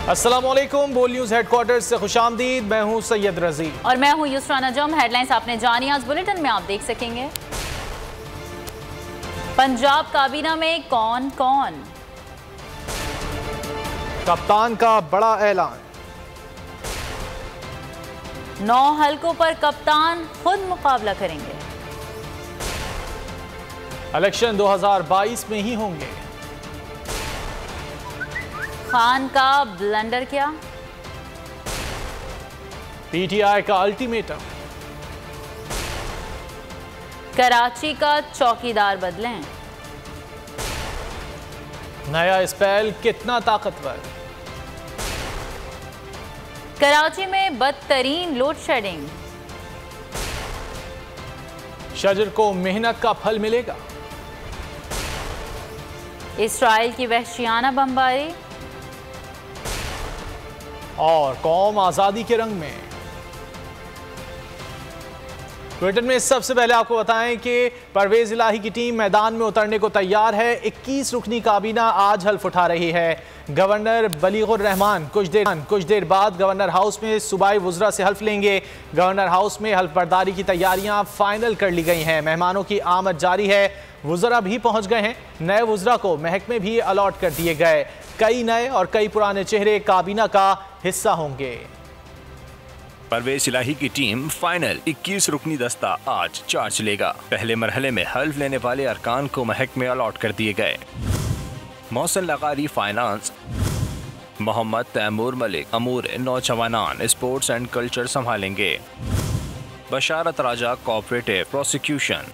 अस्सलामुअलैकुम, बोल news headquarter से खुशामदीद। मैं हूं सैयद रजी और मैं हूं युसरा नजम। हेडलाइंस आपने जानी। आज बुलेटिन में आप देख सकेंगे पंजाब काबीना में कौन कौन, कप्तान का बड़ा ऐलान, 9 हलकों पर कप्तान खुद मुकाबला करेंगे, इलेक्शन 2022 में ही होंगे, खान का ब्लंडर क्या, पीटीआई का अल्टीमेटम, कराची का चौकीदार बदलें, नया स्पेल कितना ताकतवर, कराची में बदतरीन लोड शेडिंग, शजर को मेहनत का फल मिलेगा, इसराइल की वहशियाना बमबारी और कौम आज़ादी के रंग में। बुलेटिन में सबसे पहले आपको बताएं कि परवेज इलाही की टीम मैदान में उतरने को तैयार है। 21 रुकनी काबीना आज हल्फ उठा रही है। गवर्नर बलीगुर रहमान कुछ देर बाद गवर्नर हाउस में सूबाई वुज़रा से हल्फ लेंगे। गवर्नर हाउस में हल्फ बर्दारी की तैयारियां फाइनल कर ली गई हैं। मेहमानों की आमद जारी है। वुज़रा भी पहुंच गए हैं। नए वुज़रा को महकमे भी अलॉट कर दिए गए। कई नए और कई पुराने चेहरे काबीना का हिस्सा होंगे। परवेज इलाही की टीम फाइनल 21 रुकनी दस्ता आज चार्ज लेगा। पहले मरहले में हल्फ लेने वाले अरकान को महकमे अलॉट कर दिए गए। मौसन लगारी फाइनेंस, मोहम्मद तैमूर मलिक अमूर नौजवानान स्पोर्ट्स एंड कल्चर संभालेंगे। बशारत राजा कोऑपरेटिव प्रोसिक्यूशन,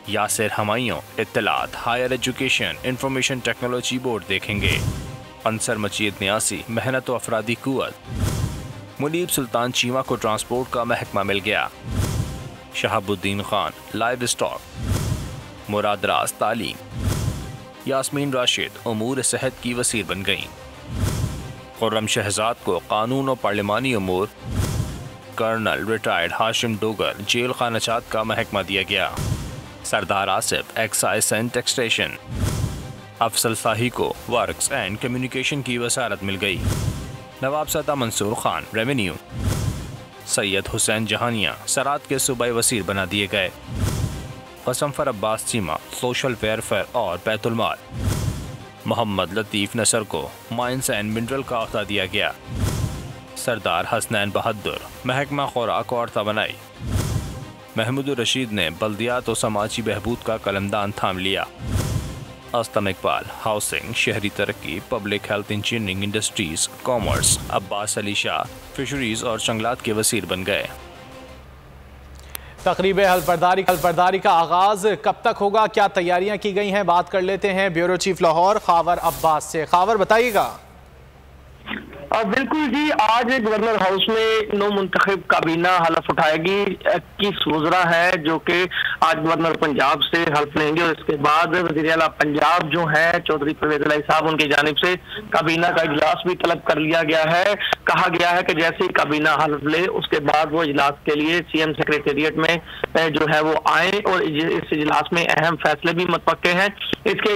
यासिर हमायूं इत्तलात higher education information technology board देखेंगे। अंसर मजीद न्यासी मेहनत व अफरादी कुव्वत, मुनीब सुल्तान चीमा को ट्रांसपोर्ट का महकमा मिल गया। शहाबुद्दीन खान लाइव स्टॉक, मुराद राज तालीम, यास्मीन राशिद उमूर सेहत की वसीर बन गईं। खुर्रम शहजाद को कानून और पार्लिमानी उमूर, colonel retired Hashim Dogar jail खानाजात का महकमा दिया गया। Sardar Asif excise and taxation, Afzal Shahi को वर्क्स एंड कम्युनिकेशन की वसारत मिल गई। नवाब सदा मंसूर खान रेवेन्यू, सैयद हुसैन जहानिया सरात के सूबाई वसीर बना दिए गए। कसमफर अब्बास चीमा सोशल वेलफेयर और बैतुल माल, मोहम्मद लतीफ़ नसर को माइंस एंड मिनरल का अहदा दिया गया। सरदार हसनैन बहादुर महकमा खुराक और तवानाई, महमूद रशीद ने बल्दियात और समाजी बहबूद का कलमदान थाम लिया। अस्तम इकबाल हाउसिंग, शहरी तरक्की, public health, engineering, industries, commerce, Abbas Ali Shah fisheries और जंगलात के वसीर बन गए। तकरीब हल्फ बर्दारी का आगाज कब तक होगा, क्या तैयारियां की गई हैं, बात कर लेते हैं ब्यूरो चीफ लाहौर खावर अब्बास से। खावर बताइएगा। बिल्कुल जी, आज गवर्नर हाउस में नो मुंतखब काबीना हल्फ उठाएगी। 21 वज़रा है जो कि आज गवर्नर पंजाब से हल्फ लेंगे और इसके बाद वज़ीर आला पंजाब जो है चौधरी परवेज इलाही साहब, उनकी जानिब से काबीना का इजलास भी तलब कर लिया गया है। कहा गया है कि जैसे ही काबीना हल्फ ले उसके बाद वो इजलास के लिए सीएम सेक्रेटेरिएट में जो है वो आए और इस इजलास में अहम फैसले भी मुतवक्के हैं। इसके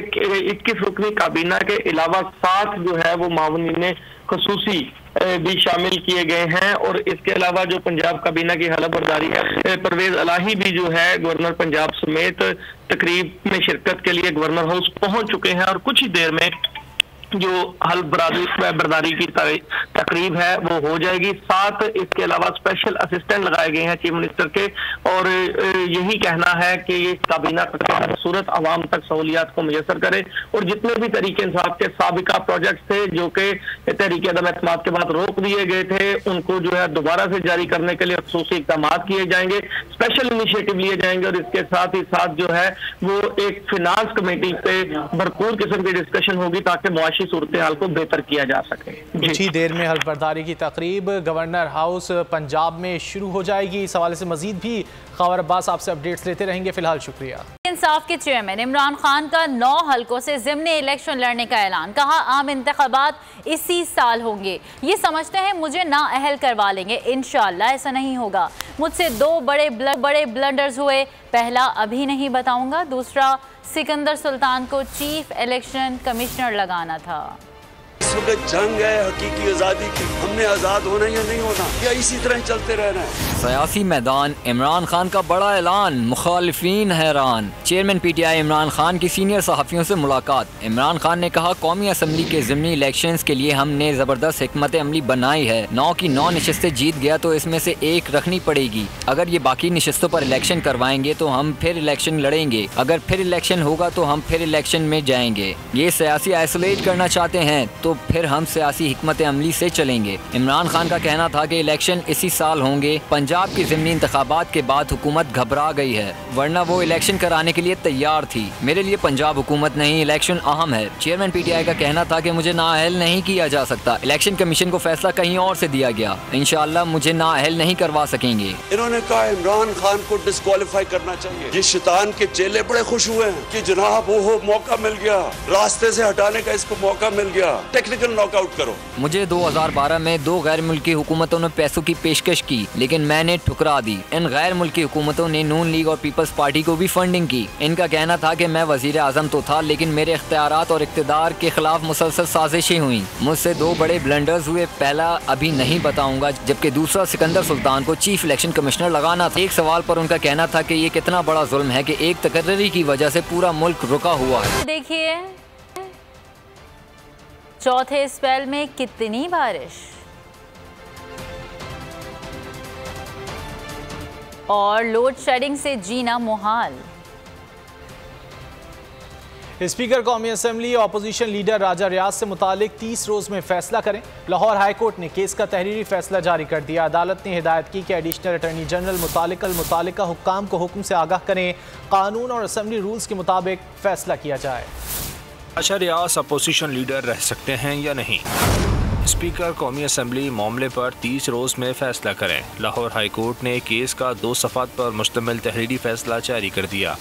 21 रुकनी काबीना के अलावा 7 जो है वो मावनीन खसूसी भी शामिल किए गए हैं और इसके अलावा जो पंजाब काबीना की हल्फ बर्दारी है, परवेज इलाही भी जो है गवर्नर पंजाब समेत तकरीब में शिरकत के लिए गवर्नर हाउस पहुंच चुके हैं और कुछ ही देर में जो हल्फ बर्दारी की तकरीब है वो हो जाएगी। साथ इसके अलावा स्पेशल असिस्टेंट लगाए गए हैं चीफ मिनिस्टर के और यही कहना है कि ये काबीना सूरत आवाम तक सहूलियात को मुयसर करे और जितने भी तरीके इंसाफ के साबिका प्रोजेक्ट थे जो कि तहरीक अदम एतमाद के बाद रोक दिए गए थे, उनको जो है दोबारा से जारी करने के लिए खसूसी इक़दाम किए जाएंगे, स्पेशल इनिशिएटिव लिए जाएंगे और इसके साथ ही साथ जो है वो एक फिनांस कमेटी पे भरपूर किस्म की डिस्कशन होगी ताकि मुआशी सूरत हाल को बेहतर किया जा सके। कुछ ही देर में हल्फ बर्दारी की तकरीब गवर्नर हाउस पंजाब में शुरू हो जाएगी। इस हवाले से मजीद भी खबर अब्बास आपसे अपडेट्स लेते रहेंगे। फिलहाल शुक्रिया। इंसाफ के चेयरमैन इमरान खान का 9 हलकों से ज़िम्नी इलेक्शन लड़ने का ऐलान। कहा आम इंतखाबात इसी साल होंगे। ये समझते हैं मुझे नाअहल करवा लेंगे, इंशाअल्लाह ऐसा नहीं होगा। मुझसे 2 बड़े ब्लंडर्स हुए, पहला अभी नहीं बताऊंगा, दूसरा सिकंदर सुल्तान को चीफ इलेक्शन कमिश्नर लगाना था। इस वक्त जंग है हकीकी आज़ादी की, हमने आज़ाद होना या नहीं होना, या इसी तरह चलते रहना है। सियासी मैदान, इमरान खान का बड़ा ऐलान, मुखालिफिन हैरान। चेयरमैन PTI इमरान खान की सीनियर सहाफ़ियों से मुलाकात। इमरान खान ने कहा, कौमी असम्बली के ज़िमनी इलेक्शंस के लिए हमने ज़बरदस्त हिकमत अमली बनाई है। 9 की 9 नशस्तें जीत गया तो इसमें से एक रखनी पड़ेगी। अगर ये बाकी नशस्तों पर इलेक्शन करवाएंगे तो हम फिर इलेक्शन लड़ेंगे, अगर फिर इलेक्शन होगा तो हम फिर इलेक्शन में जाएंगे। ये सियासी आइसोलेट करना चाहते हैं तो फिर हम सियासी हिकमत अमली से चलेंगे। इमरान खान का कहना था कि इलेक्शन इसी साल होंगे। पंजाब की ज़िमनी इंतखाबात के बाद हुकूमत घबरा गई है, वरना वो इलेक्शन कराने के लिए तैयार थी। मेरे लिए पंजाब हुकूमत नहीं, इलेक्शन अहम है। चेयरमैन PTI का कहना था कि मुझे नाअहल नहीं किया जा सकता। इलेक्शन कमीशन को फैसला कहीं और से दिया गया, इंशाअल्लाह मुझे नाअहल नहीं करवा सकेंगे। इन्होंने कहा इमरान खान को डिस्क्वालीफाई करना चाहिए। ये शैतान के चेले बड़े खुश हुए हैं कि जनाब वो मौका मिल गया, रास्ते से हटाने का इसको मौका मिल गया, टेक्निकल नॉकआउट करो। मुझे 2012 में 2 गैर मुल्की हुकूमतों ने पैसों की पेशकश की, लेकिन मैंने ठुकरा दी। इन गैर मुल्की हुकूमतों ने नून लीग और पीपल्स पार्टी को भी फंडिंग की। इनका कहना था कि मैं वजीर आजम तो था, लेकिन मेरे इख्तियारात और इक़्तिदार के खिलाफ मुसलसल साजिशें हुई। मुझसे 2 बड़े ब्लंडर्स हुए, पहला अभी नहीं बताऊंगा, जबकि दूसरा सिकंदर सुल्तान को चीफ इलेक्शन कमिश्नर लगाना था। एक सवाल पर उनका कहना था कि ये कितना बड़ा जुल्म है कि एक तकर्री की वजह से पूरा मुल्क रुका हुआ है। देखिए चौथे स्पेल में कितनी बारिश और लोड शेडिंग से जीना मुहाल। स्पीकर कौमी असम्बली अपोजिशन लीडर राजा रियाज से मुतालिक 30 रोज में फैसला करें। लाहौर हाई कोर्ट ने केस का तहरीरी फैसला जारी कर दिया। अदालत ने हिदायत की कि एडिशनल अटॉर्नी जनरल मुतालिका हुक्काम को हुक्म से आगाह करें, कानून और असम्बली रूल्स के मुताबिक फैसला किया जाए। राजा रियाज अपोजिशन लीडर रह सकते हैं या नहीं? स्पीकर कौमी असम्बली मामले पर 30 रोज में फैसला करें। लाहौर हाई कोर्ट ने केस का 2 सफ़ात पर मुश्तमिल तहरीरी फैसला जारी कर दिया।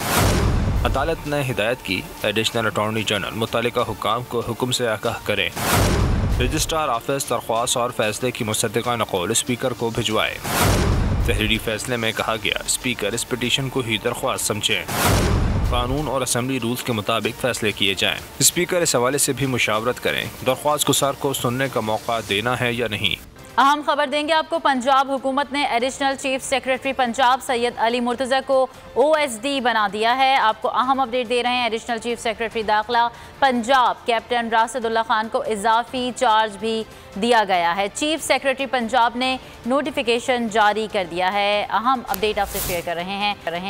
अदालत ने हिदायत की, एडिशनल अटॉर्नी जनरल मुतालिका हुक्काम को हुक्म से आगाह करें। रजिस्ट्रार ऑफिस दरख्वास्त और फैसले की मुसद्दिका नक़ल स्पीकर को भिजवाए। तहरीरी फैसले में कहा गया, स्पीकर इस पिटीशन को ही दरख्वास्त समझें, कानून और असम्बली रूल्स के मुताबिक फैसले किए जाएं। स्पीकर इस हवाले से भी मुशावरत करें, दरख्वास्त गुज़ार को सुनने का मौका देना है या नहीं। अहम खबर देंगे आपको। पंजाब हुकूमत ने additional chief secretary Punjab Syed Ali Murtaza को OSD बना दिया है। आपको अहम अपडेट दे रहे हैं। एडिशनल चीफ सेक्रेटरी दाखिला पंजाब कैप्टन राशिदुल्लाह खान को इजाफी चार्ज भी दिया गया है। चीफ सेक्रेटरी पंजाब ने नोटिफिकेशन जारी कर दिया है। अहम अपडेट आपसे शेयर कर रहे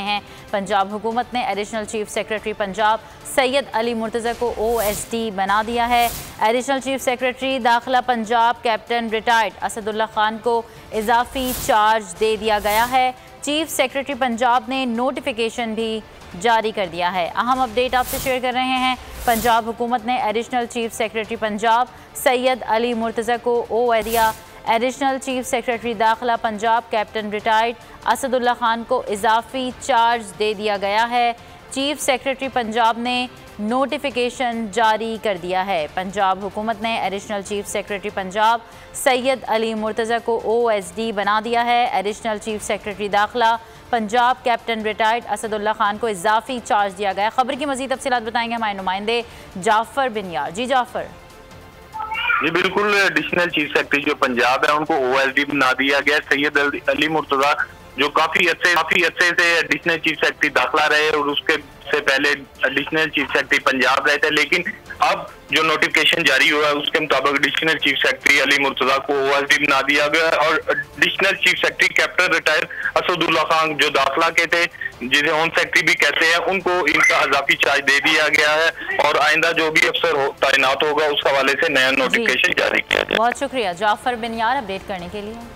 हैं। पंजाब हुकूमत ने additional chief secretary Punjab Syed Ali Murtaza को OSD बना दिया है। एडिशनल चीफ सेक्रेटरी दाखिला पंजाब कैप्टन रिटायर्ड असदुल्लाह खान को इजाफी चार्ज दे दिया गया है। चीफ सेक्रेटरी पंजाब ने नोटिफिकेशन भी जारी कर दिया है। अहम अपडेट आपसे शेयर कर रहे हैं। पंजाब हुकूमत ने additional chief secretary Punjab Syed Ali Murtaza को OSD दिया। एडिशनल चीफ सेक्रेटरी दाखिला पंजाब कैप्टन रिटायर्ड असदुल्लाह खान को इजाफी चार्ज दे दिया गया है। चीफ सेक्रेटरी पंजाब ने नोटिफिकेशन जारी कर दिया है। पंजाब हुकूमत ने additional chief secretary Punjab Syed Ali Murtaza को OSD बना दिया है। एडिशनल चीफ सेक्रेटरी दाखिला पंजाब कैप्टन रिटायर्ड असदुल्लाह खान को इजाफी चार्ज दिया गया। खबर की मज़ीद तफसीलात बताएंगे हमारे नुमाइंदे जाफर बिन यार। जी जाफर। जी बिल्कुल, एडिशनल चीफ सेक्रेटरी जो पंजाब है उनको OSD बना दिया गया। सैयद अली मुर्तज़ा जो काफी अच्छे से एडिशनल चीफ सेक्रेटरी दाखिला रहे और उसके से पहले एडिशनल चीफ सेक्रेटरी पंजाब रहे थे, लेकिन अब जो नोटिफिकेशन जारी हुआ है उसके मुताबिक additional chief secretary Ali Murtaza को OSD बना दिया गया और additional chief secretary captain retired Asadullah Khan जो दाखिला के थे, जिसे होम सेक्रेटरी भी कहते हैं, उनको इनका इजाफी चार्ज दे दिया गया है और आइंदा जो भी अफसर तैनात होगा उस हवाले से नया नोटिफिकेशन जारी किया जाए। बहुत शुक्रिया जाफर बिन यार अपडेट करने के लिए।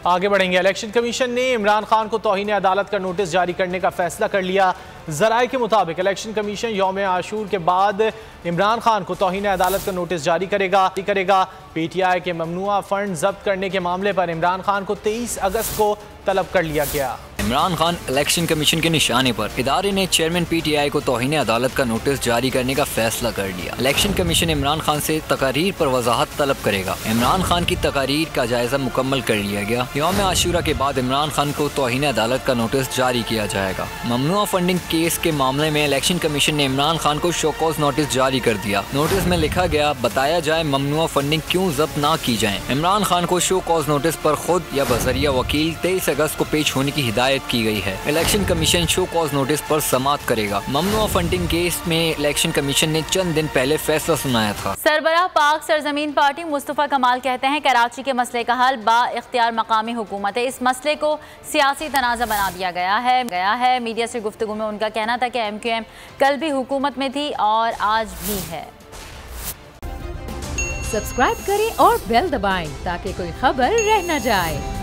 आगे बढ़ेंगे। इलेक्शन कमीशन ने इमरान खान को तौहीन अदालत का नोटिस जारी करने का फैसला कर लिया। ज़राए के मुताबिक इलेक्शन कमीशन यौम आशूर के बाद इमरान खान को तौहीन अदालत का नोटिस जारी करेगा। PTI के ममनुआ फंड जब्त करने के मामले पर इमरान खान को 23 अगस्त को तलब कर लिया गया। इमरान खान इलेक्शन कमीशन के निशाने पर। इदारे ने चेयरमैन PTI को तौहीन अदालत का नोटिस जारी करने का फैसला कर लिया। इलेक्शन कमीशन इमरान खान से तकारीर पर वजाहत तलब करेगा। इमरान खान की तकारीर का जायजा मुकम्मल कर लिया गया। यौम आशूरा के बाद इमरान खान को तौहीन अदालत का नोटिस जारी किया जाएगा। ममनुआ फंडिंग केस के मामले में इलेक्शन कमीशन ने इमरान खान को शो कॉज नोटिस जारी कर दिया। नोटिस में लिखा गया, बताया जाए ममनुआ फंडिंग क्यों जब्त ना की जाए। इमरान खान को शो कॉज नोटिस पर खुद या बजरिया वकील 23 अगस्त को पेश होने की हिदायत की गई है। Election commission show cause notice पर समाअत करेगा। ममनुआ फंडिंग केस में इलेक्शन कमीशन ने चंद दिन पहले फैसला सुनाया था। सरबराह पाक सरजमीन पार्टी मुस्तफा कमाल कहते हैं कराची के मसले का हल बा-इख्तियार मकामी हुकूमत है। इस मसले को सियासी तनाज़ा बना दिया गया है। मीडिया से गुफ्तगू में उनका कहना था कि MQM कल भी हुकूमत में थी और आज भी है। सब्सक्राइब करें और बेल दबाएं ताकि कोई खबर रह न जाए।